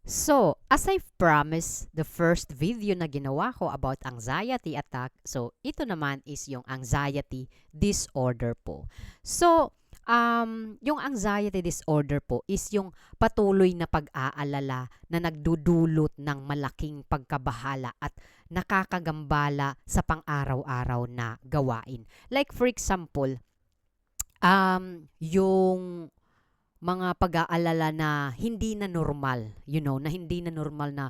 So, as I've promised, the first video na ginawa ko about anxiety attack, so ito naman is yung anxiety disorder po. So, yung anxiety disorder po is yung patuloy na pag-aalala na nagdudulot ng malaking pagkabahala at nakakagambala sa pang-araw-araw na gawain. Like for example, yung mga pag-aalala na hindi na normal, na hindi na normal na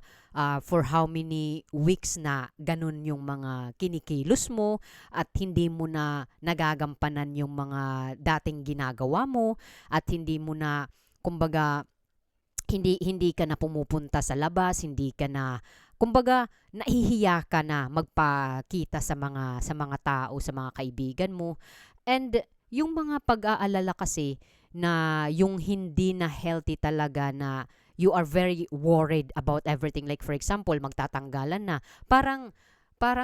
for how many weeks na ganun yung mga kinikilos mo at hindi mo na nagagampanan yung mga dating ginagawa mo at hindi mo na, kumbaga, hindi ka na pumupunta sa labas, hindi ka na, kumbaga, nahihiya ka na magpakita sa mga tao, sa mga kaibigan mo. And yung mga pag-aalala kasi na yung hindi na healthy talaga, na you are very worried about everything. Like for example, magtatanggalan na. Parang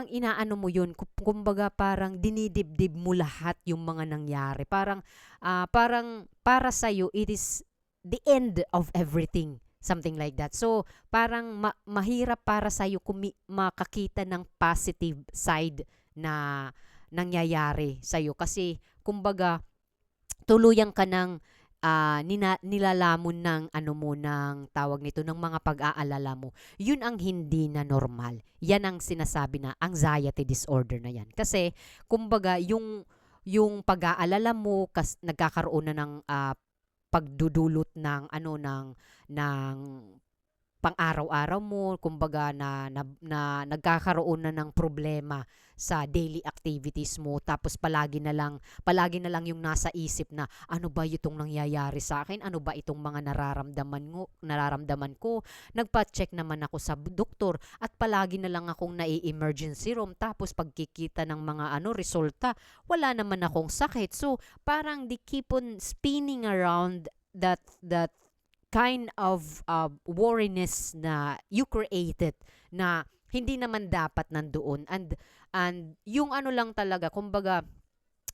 inaano mo yun, kumbaga parang dinidibdib mo lahat yung mga nangyari. Parang para sa'yo, it is the end of everything. Something like that. So, parang mahirap para sa'yo makakita ng positive side na nangyayari sa'yo. Kasi, kumbaga, tuluyan ka ng nilalamon ng ano mo, ng tawag nito, ng mga pag-aalala mo. Yun ang hindi na normal. Yan ang sinasabi na anxiety disorder na yan. Kasi kumbaga yung pag-aalala mo nagkakaroon na ng pagdudulot ng ng pang-araw-araw mo, kumbaga na nagkakaroon na ng problema sa daily activities mo, tapos palagi na lang yung nasa isip na ano ba itong nangyayari sa akin, ano ba itong mga nararamdaman ko, nagpa-check naman ako sa doktor at palagi na lang akong nai-emergency room, tapos pagkikita ng mga resulta, wala naman akong sakit. So parang they keep on spinning around that kind of worriness na you created, na hindi naman dapat nandoon. And yung lang talaga, kumbaga,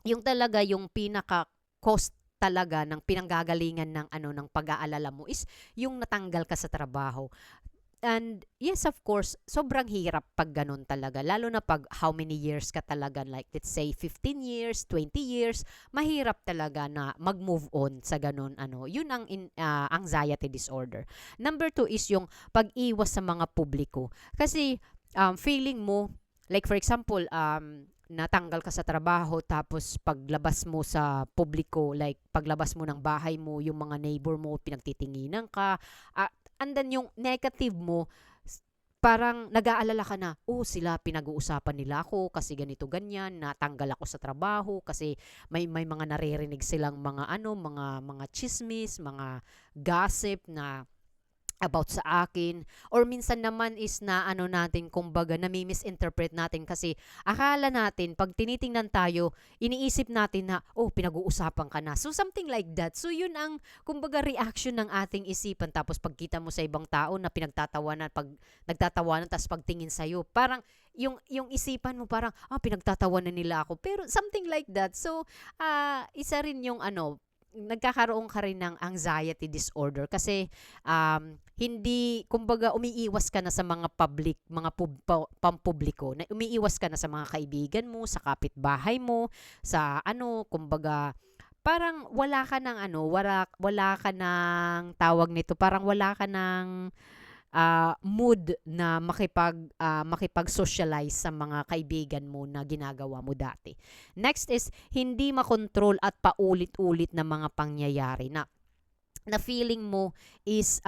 yung talaga yung pinaka cost talaga ng pinanggagalingan ng ng pag-aalala mo is yung natanggal ka sa trabaho. And yes, of course, sobrang hirap pag ganun talaga. Lalo na pag how many years ka talaga, like let's say 15 years, 20 years, mahirap talaga na mag-move on sa ganun. Yun ang anxiety disorder. Number two is yung pag-iwas sa mga publiko. Kasi feeling mo, like for example, natanggal ka sa trabaho, tapos paglabas mo sa publiko, like paglabas mo ng bahay mo, yung mga neighbor mo, pinagtitinginan ka, and then yung negative mo, parang nag-aalala ka na, oh, sila pinag-uusapan nila ako kasi ganito ganyan, natanggal ako sa trabaho kasi may mga naririnig silang mga chismis, mga gossip na about sa akin, or minsan naman is na natin, kumbaga nami-misinterpret natin kasi akala natin pag tinitingnan tayo, iniisip natin na oh, pinag-uusapan ka na, so something like that. So yun ang kumbaga reaction ng ating isipan, tapos pagkita mo sa ibang tao na pinagtatawanan, pag nagtatawanan, tapos pagtingin sa iyo, parang yung isipan mo parang pinagtatawanan nila ako, pero something like that. So isa rin yung nagkakaroon ka rin ng anxiety disorder kasi hindi, kumbaga, umiiwas ka na sa mga public, mga pampubliko, na umiiwas ka na sa mga kaibigan mo, sa kapitbahay mo, sa kumbaga, parang wala ka ng wala ka ng tawag nito, parang wala ka ng mood na makipag-socialize sa mga kaibigan mo na ginagawa mo dati. Next is hindi makontrol at paulit-ulit na mga pangyayari na feeling mo is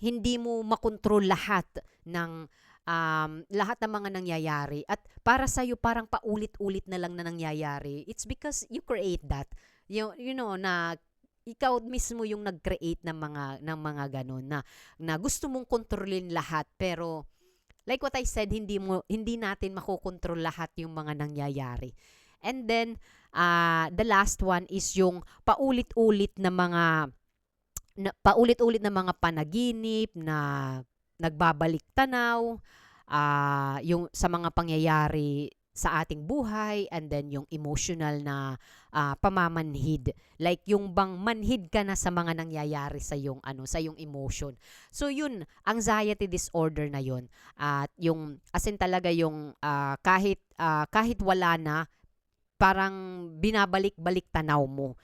hindi mo makontrol lahat ng mga nangyayari, at para sa iyo parang paulit-ulit na lang na nangyayari. It's because you create that. You know na ikaw mismo yung nag-create ng mga ganun, na gusto mong kontrolin lahat, pero like what I said, hindi natin makokontrol lahat yung mga nangyayari. And then the last one is yung paulit-ulit na mga panaginip na nagbabalik tanaw, yung sa mga pangyayari sa ating buhay, and then yung emotional na pamamanhid. Like yung bang manhid ka na sa mga nangyayari sa yung sa yung emotion. So yun, anxiety disorder na yun. At yung as in talaga yung kahit wala na, parang binabalik-balik tanaw mo.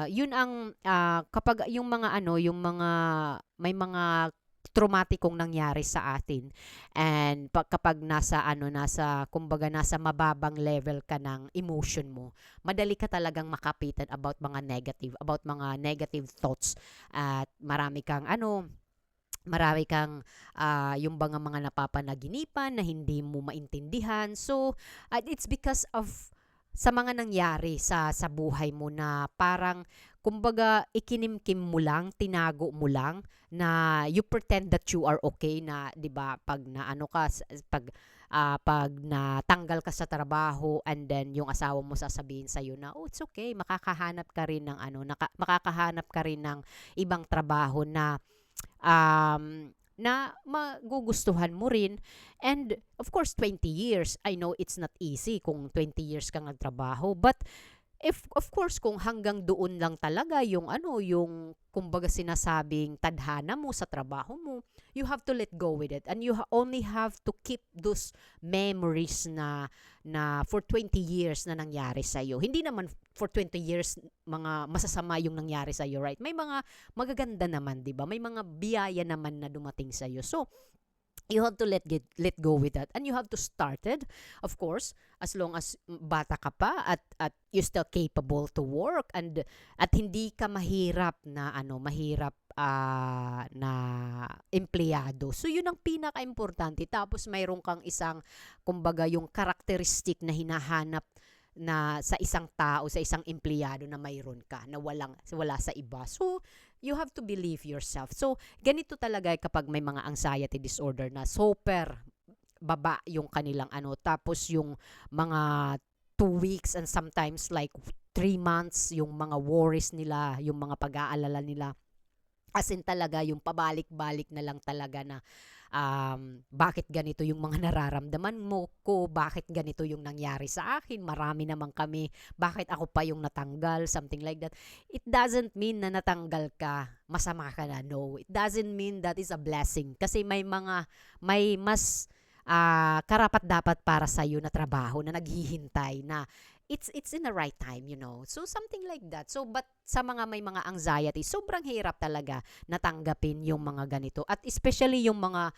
Yun ang kapag yung mga yung mga may mga traumatikong nangyari sa atin, and kapag nasa kumbaga nasa mababang level ka ng emotion mo, madali ka talagang makapitan about mga negative thoughts, at marami kang yung mga napapanaginipan na hindi mo maintindihan. So it's because of sa mga nangyari sa buhay mo, na parang kumbaga ikinimkim mo lang, tinago mo lang, na you pretend that you are okay, na 'di ba, pag naano ka pag natanggal ka sa trabaho, and then yung asawa mo sasabihin sa na, oh, it's okay, makakahanap ka rin ng makakahanap ka rin ng ibang trabaho na magugustuhan mo rin. And of course, 20 years, I know it's not easy kung 20 years kang nagtrabaho, but if of course kung hanggang doon lang talaga yung kumbaga sinasabing tadhana mo sa trabaho mo, you have to let go with it, and you only have to keep those memories na for 20 years na nangyari sa iyo. Hindi naman for 20 years mga masasama yung nangyari sa iyo, right? May mga magaganda naman, 'di ba? May mga biyaya naman na dumating sa iyo. So you have to let go with that, and you have to start it, of course, as long as bata ka pa, at you still capable to work, at hindi ka mahirap na empleyado. So yun ang pinaka-importante. Tapos mayroon kang isang kumbaga yung characteristic na hinahanap na sa isang tao, sa isang empleyado, na mayroon ka na wala sa iba. So you have to believe yourself. So ganito talaga kapag may mga anxiety disorder na super baba yung kanilang tapos yung mga 2 weeks and sometimes like 3 months yung mga worries nila, yung mga pag-aalala nila, as in talaga yung pabalik-balik na lang talaga na bakit ganito yung mga nararamdaman mo ko, bakit ganito yung nangyari sa akin, marami naman kami, bakit ako pa yung natanggal, something like that. It doesn't mean na natanggal ka, masama ka na. No, it doesn't mean that is a blessing, kasi may mas karapat dapat para sa iyo na trabaho na naghihintay, na it's in the right time, so something like that. So but sa mga may mga anxiety, sobrang hirap talaga natanggapin yung mga ganito, at especially yung mga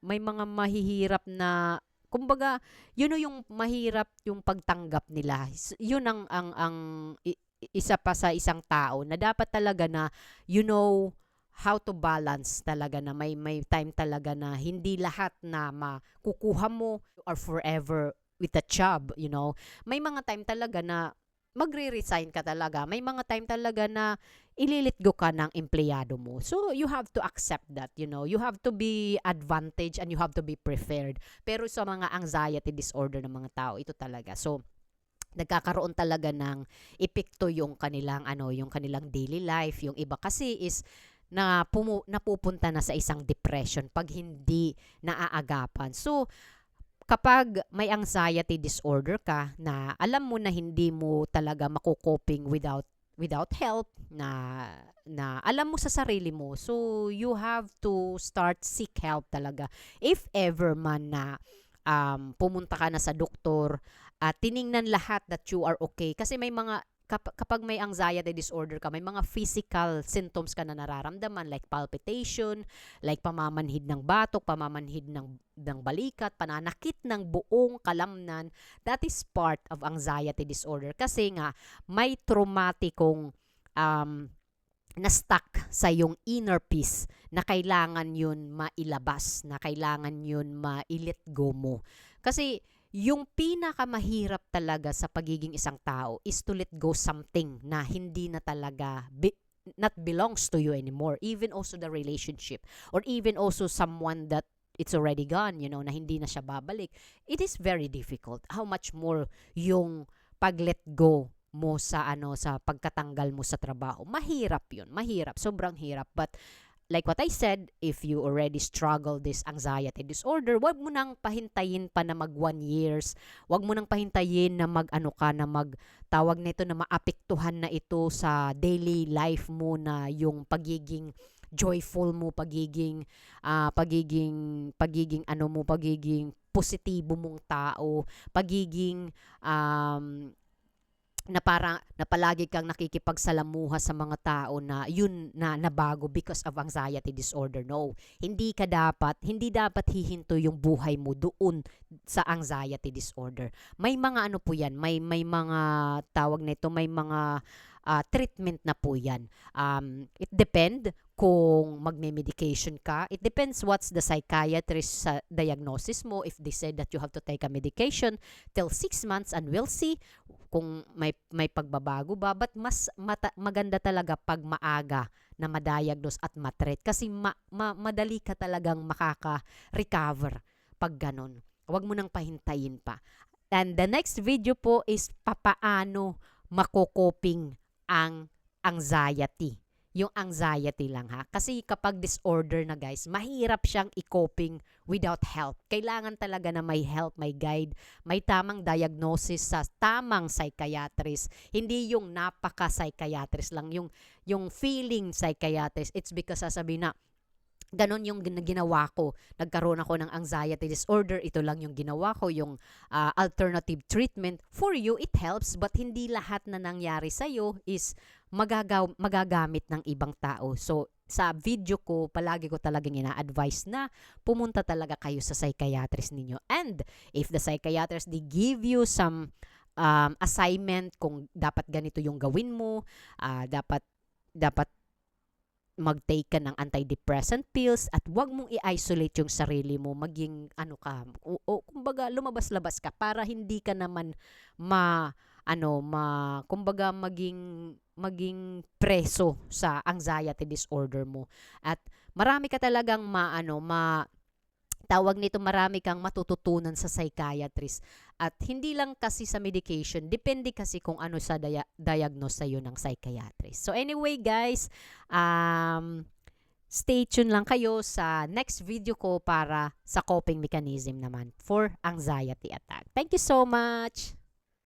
may mga mahihirap na kumbaga, yung mahirap yung pagtanggap nila. Yun ang isa pa sa isang tao na dapat talaga na how to balance talaga, na may time talaga na hindi lahat na makukuha mo or forever with a job. May mga time talaga na magre-resign ka talaga. May mga time talaga na ililit go ka ng empleyado mo. So you have to accept that. You have to be advantage, and you have to be prepared. Pero sa mga anxiety disorder ng mga tao, ito talaga. So nagkakaroon talaga ng epekto yung kanilang daily life. Yung iba kasi is napupunta na sa isang depression pag hindi naaagapan. So kapag may anxiety disorder ka, na alam mo na hindi mo talaga makukoping without help, na alam mo sa sarili mo, so you have to start seek help talaga. If ever man na pumunta ka na sa doktor at tiningnan lahat that you are okay, kasi may mga kapag may anxiety disorder ka, may mga physical symptoms ka na nararamdaman, like palpitation, like pamamanhid ng batok, pamamanhid ng balikat, pananakit ng buong kalamnan. That is part of anxiety disorder, kasi nga may traumatikong na-stuck sa yung inner peace, na kailangan yun mailabas, na kailangan yun ma-let go mo. Kasi yung pinakamahirap talaga sa pagiging isang tao is to let go something na hindi na talaga not belongs to you anymore. Even also the relationship, or even also someone that it's already gone, na hindi na siya babalik. It is very difficult. How much more yung pag-let go mo sa sa pagkatanggal mo sa trabaho. Mahirap 'yun. Mahirap, sobrang hirap. But like what I said, if you already struggle this anxiety disorder, wag mo nang pahintayin pa na mag 1 years. Wag mo nang pahintayin na mag-ano ka, na tawag nito, na maapektuhan na ito sa daily life mo, na yung pagiging joyful mo, pagiging ano mo, pagiging positibo mong tao, pagiging na para na palagi kang nakikipagsalamuha sa mga tao na yun na nabago because of anxiety disorder. No, hindi dapat hihinto yung buhay mo doon sa anxiety disorder. May mga ano po yan, may mga tawag nito, may mga treatment na po yan. It depend kung magme-medication ka. It depends what's the psychiatrist diagnosis mo. If they said that you have to take a medication till 6 months, and we'll see kung may pagbabago ba. But mas maganda talaga pag maaga na ma-diagnose at ma-treat, kasi madali ka talagang makaka-recover pag ganun. Huwag mo nang pahintayin pa. And the next video po is papaano makokoping ang anxiety. Yung anxiety lang ha. Kasi kapag disorder na guys, mahirap siyang i-coping without help. Kailangan talaga na may help, may guide, may tamang diagnosis sa tamang psychiatrist. Hindi yung napaka-psychiatrist lang, yung feeling psychiatrist. It's because sasabihin na, ganon yung ginawa ko. Nagkaroon ako ng anxiety disorder. Ito lang yung ginawa ko, yung alternative treatment. For you, it helps, but hindi lahat na nangyari sa'yo is magagamit ng ibang tao. So, sa video ko, palagi ko talagang ina-advise na pumunta talaga kayo sa psychiatrist ninyo. And if the psychiatrist, they give you some assignment kung dapat ganito yung gawin mo, dapat mag-take ka ng antidepressant pills, at wag mong i-isolate yung sarili mo, maging ano ka, kumbaga lumabas-labas ka para hindi ka naman kumbaga maging preso sa anxiety disorder mo. At marami ka talagang tawag nito, marami kang matututunan sa psychiatrist. At hindi lang kasi sa medication, depende kasi kung ano sa diagnose sa'yo ng psychiatrist. So anyway guys, stay tuned lang kayo sa next video ko para sa coping mechanism naman for anxiety attack. Thank you so much!